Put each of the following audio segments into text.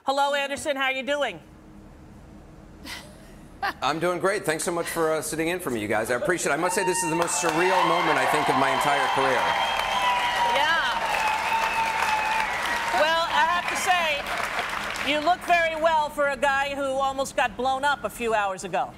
Hello, Anderson. How are you doing? I'm doing great. Thanks so much for sitting in for me, you guys. I appreciate it. I must say this is the most surreal moment, I think, of my entire career. Yeah. Well, I have to say, you look very well for a guy who almost got blown up a few hours ago.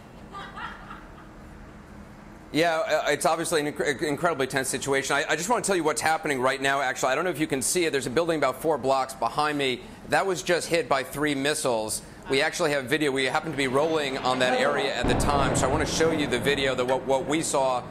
Yeah, it's obviously an incredibly tense situation. I just want to tell you what's happening right now, actually. I don't know if you can see it. There's a building about 4 blocks behind me. That was just hit by 3 missiles. We actually have video. We happened to be rolling on that area at the time, so I want to show you the video, what we saw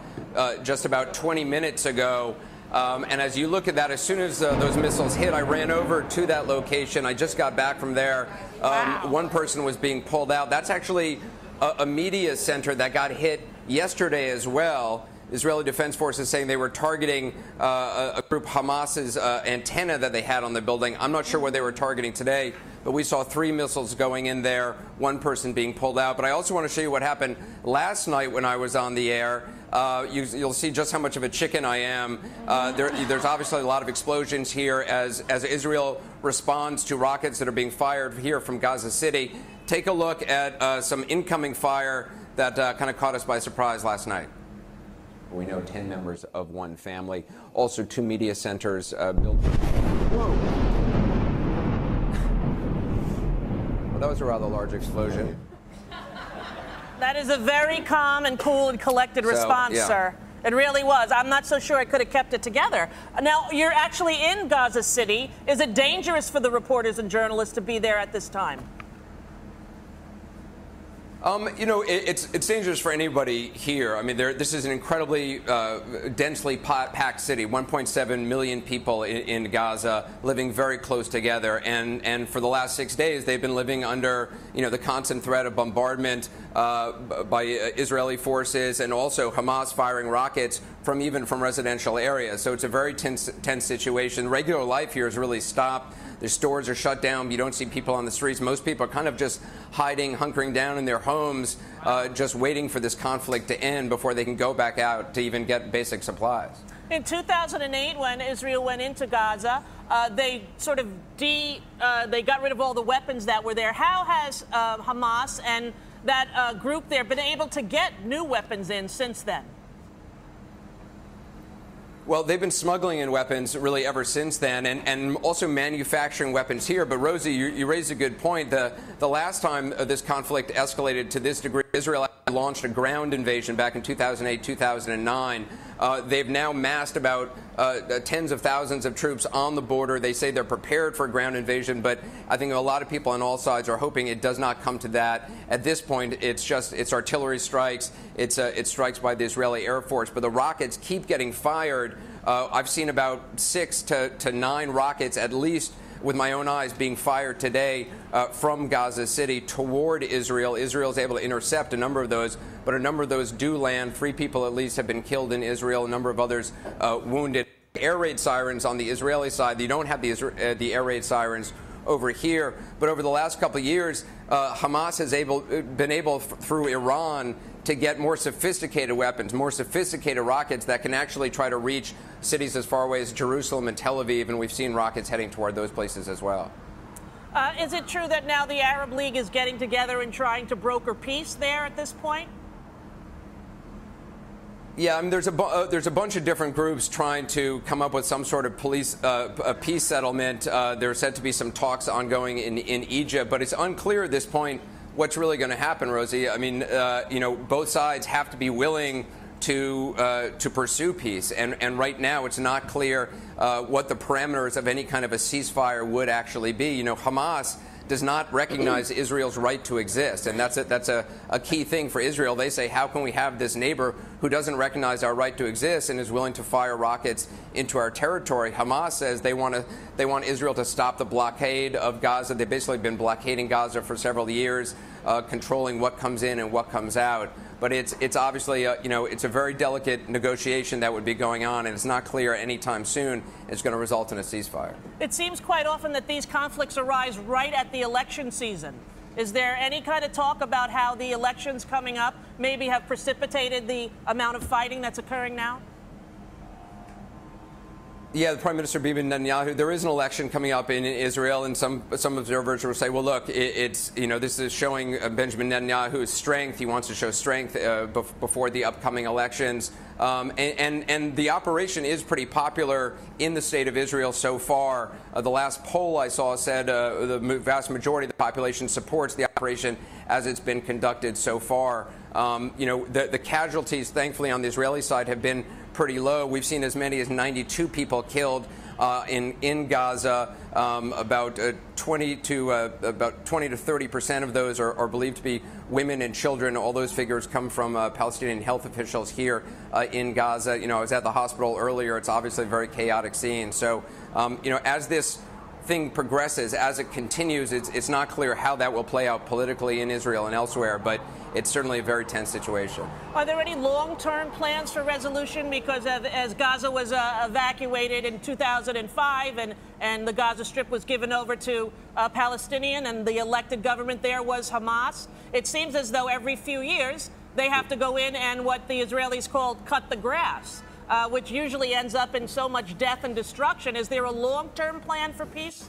just about 20 minutes ago. And as you look at that, as soon as those missiles hit, I ran over to that location. I just got back from there. Wow. One person was being pulled out. That's actually a media center that got hit yesterday as well. Israeli Defense Forces saying they were targeting a group, Hamas's antenna that they had on the building. I'm not sure what they were targeting today, but we saw 3 missiles going in there, 1 person being pulled out. But I also want to show you what happened last night when I was on the air. You'll see just how much of a chicken I am. There's obviously a lot of explosions here as Israel responds to rockets that are being fired here from Gaza City. Take a look at some incoming fire that kind of caught us by surprise last night. We know 10 members of one family. Also 2 media centers built. Whoa. Well, that was a rather large explosion. That is a very calm and cool and collected response, yeah. Sir. It really was. I'm not so sure I could have kept it together. Now, you're actually in Gaza City. Is it dangerous for the reporters and journalists to be there at this time? You know, it's dangerous for anybody here. I mean, this is an incredibly densely packed city, 1.7 million people in Gaza living very close together. And for the last 6 days, they've been living under, the constant threat of bombardment by Israeli forces and also Hamas firing rockets from residential areas. So it's a very tense situation. Regular life here has really stopped. Their stores are shut down. You don't see people on the streets. Most people are kind of just hiding, hunkering down in their homes, just waiting for this conflict to end before they can go back out to even get basic supplies. In 2008, when Israel went into Gaza, they sort of they got rid of all the weapons that were there. How has Hamas and that group there been able to get new weapons in since then? Well, they've been smuggling in weapons really ever since then, and also manufacturing weapons here. But Rosie, you raised a good point. The last time this conflict escalated to this degree, Israel launched a ground invasion back in 2008, 2009. They've now massed about tens of thousands of troops on the border. They say they're prepared for a ground invasion, but I think a lot of people on all sides are hoping it does not come to that. At this point, it's artillery strikes, it's strikes by the Israeli Air Force, but the rockets keep getting fired. I've seen about 6 to 9 rockets at least with my own eyes being fired today from Gaza City toward Israel. Israel is able to intercept a number of those, but a number of those do land. 3 people at least have been killed in Israel, a number of others wounded. Air raid sirens on the Israeli side. You don't have the air raid sirens over here. But over the last couple of years, Hamas has been able through Iran to get more sophisticated weapons, more sophisticated rockets that can actually try to reach cities as far away as Jerusalem and Tel Aviv, and we've seen rockets heading toward those places as well. Is it true that now the Arab League is getting together and trying to broker peace there at this point? Yeah, I mean, there's a bunch of different groups trying to come up with some sort of peace settlement. There are said to be some talks ongoing in Egypt, but it's unclear at this point what's really going to happen, Rosie. I mean, both sides have to be willing to pursue peace, and right now it's not clear what the parameters of any kind of a ceasefire would actually be. Hamas does not recognize Israel's right to exist, and that's a key thing for Israel. They say, how can we have this neighbor who doesn't recognize our right to exist and is willing to fire rockets into our territory? Hamas says they want Israel to stop the blockade of Gaza. They've basically been blockading Gaza for several years, controlling what comes in and what comes out. But it's obviously, it's a very delicate negotiation that would be going on, and it's not clear anytime soon it's going to result in a ceasefire. It seems quite often that these conflicts arise right at the election season. Is there any kind of talk about how the elections coming up maybe have precipitated the amount of fighting that's occurring now? Yeah, the Prime Minister Bibi Netanyahu. There is an election coming up in Israel, and some observers will say, "Well, look, this is showing Benjamin Netanyahu's strength. He wants to show strength before the upcoming elections." And the operation is pretty popular in the state of Israel so far. The last poll I saw said the vast majority of the population supports the operation as it's been conducted so far. The casualties, thankfully, on the Israeli side have been pretty low. We've seen as many as 92 people killed in Gaza. About 20 to 30% of those are believed to be women and children. All those figures come from Palestinian health officials here in Gaza. I was at the hospital earlier. It's obviously a very chaotic scene. So, as this thing progresses, as it continues, it's not clear how that will play out politically in Israel and elsewhere, but it's certainly a very tense situation. Are there any long-term plans for resolution? Because as Gaza was evacuated in 2005 and the Gaza Strip was given over to Palestinian and the elected government there was Hamas, it seems as though every few years they have to go in and what the Israelis called cut the grass. Which usually ends up in so much death and destruction. Is there a long-term plan for peace?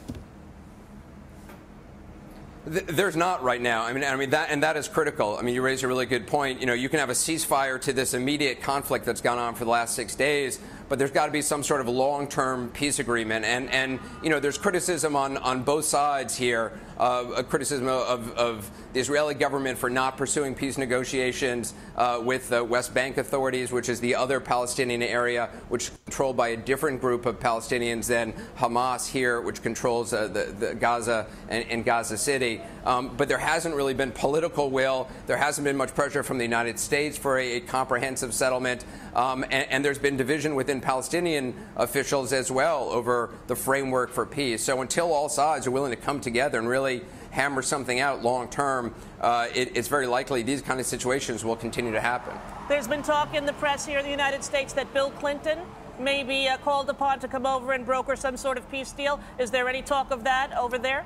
There's not right now. I mean that is critical. I mean, you raise a really good point. You can have a ceasefire to this immediate conflict that's gone on for the last 6 days, but there's got to be some sort of long-term peace agreement. And there's criticism on both sides here. A criticism of the Israeli government for not pursuing peace negotiations with the West Bank authorities, which is the other Palestinian area, which is controlled by a different group of Palestinians than Hamas here, which controls the Gaza and Gaza City. But there hasn't really been political will. There hasn't been much pressure from the United States for a comprehensive settlement. And there's been division within Palestinian officials as well over the framework for peace. So until all sides are willing to come together and really hammer something out long term, it's very likely these kind of situations will continue to happen. There's been talk in the press here in the United States that Bill Clinton may be called upon to come over and broker some sort of peace deal. Is there any talk of that over there?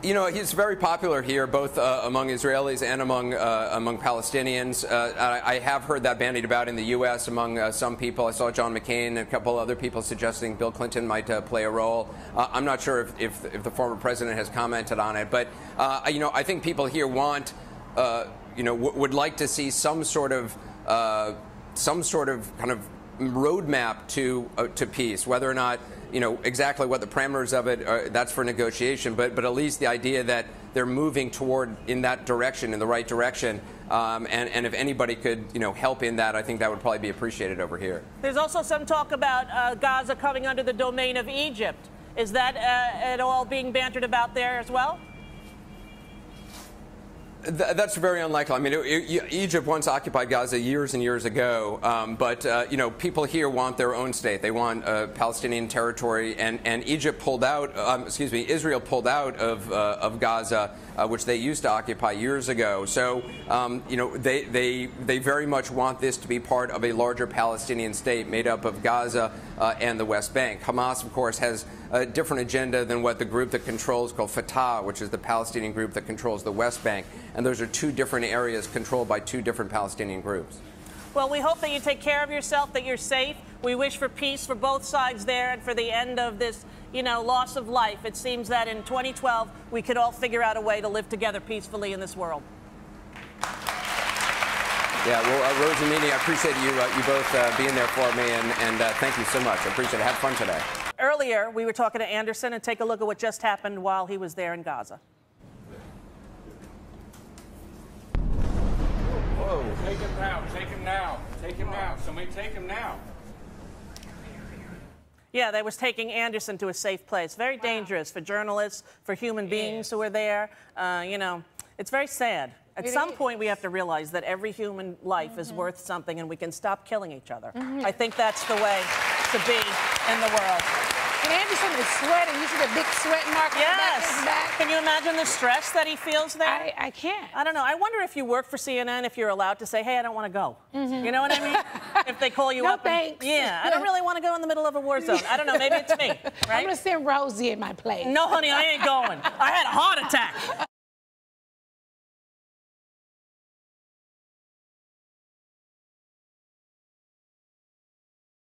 He's very popular here, both among Israelis and among Palestinians. I have heard that bandied about in the U.S. among some people. I saw John McCain and a couple other people suggesting Bill Clinton might play a role. I'm not sure if the former president has commented on it, but I think people here want, would like to see some sort of kind of roadmap to peace, whether or not exactly what the parameters of it are, that's for negotiation, but at least the idea that they're moving toward in that direction, in the right direction, and if anybody could help in that, I think that would probably be appreciated over here. There's also some talk about Gaza coming under the domain of Egypt. Is that at all being bantered about there as well? That's very unlikely. I mean, Egypt once occupied Gaza years and years ago, but people here want their own state. They want Palestinian territory, and Egypt pulled out. Israel pulled out of Gaza, which they used to occupy years ago. So, they very much want this to be part of a larger Palestinian state made up of Gaza and the West Bank. Hamas, of course, has a different agenda than what the group that controls called Fatah, which is the Palestinian group that controls the West Bank. And those are two different areas controlled by two different Palestinian groups. Well, we hope that you take care of yourself, that you're safe. We wish for peace for both sides there and for the end of this, loss of life. It seems that in 2012, we could all figure out a way to live together peacefully in this world. Yeah, well, Rose and Mimi, I appreciate you both being there for me, and thank you so much. I appreciate it. Have fun today. Earlier, we were talking to Anderson, and take a look at what just happened while he was there in Gaza. Whoa. Take him now, take him now, take him now. Somebody take him now. Yeah, they was taking Anderson to a safe place. Very dangerous for journalists, for human beings who are there. It's very sad. At some point, we have to realize that every human life is worth something, and we can stop killing each other. I think that's the way to be in the world. And Anderson is sweating. You see the big sweat mark on the back of his back? Can you imagine the stress that he feels there? I can't. I don't know. I wonder if you work for CNN, if you're allowed to say, hey, I don't want to go. You know what I mean? If they call you no up. Thanks. Yeah, I don't really want to go in the middle of a war zone. I don't know. Maybe it's me, right? I'm going to send Rosie in my place. No, honey, I ain't going. I had a heart attack.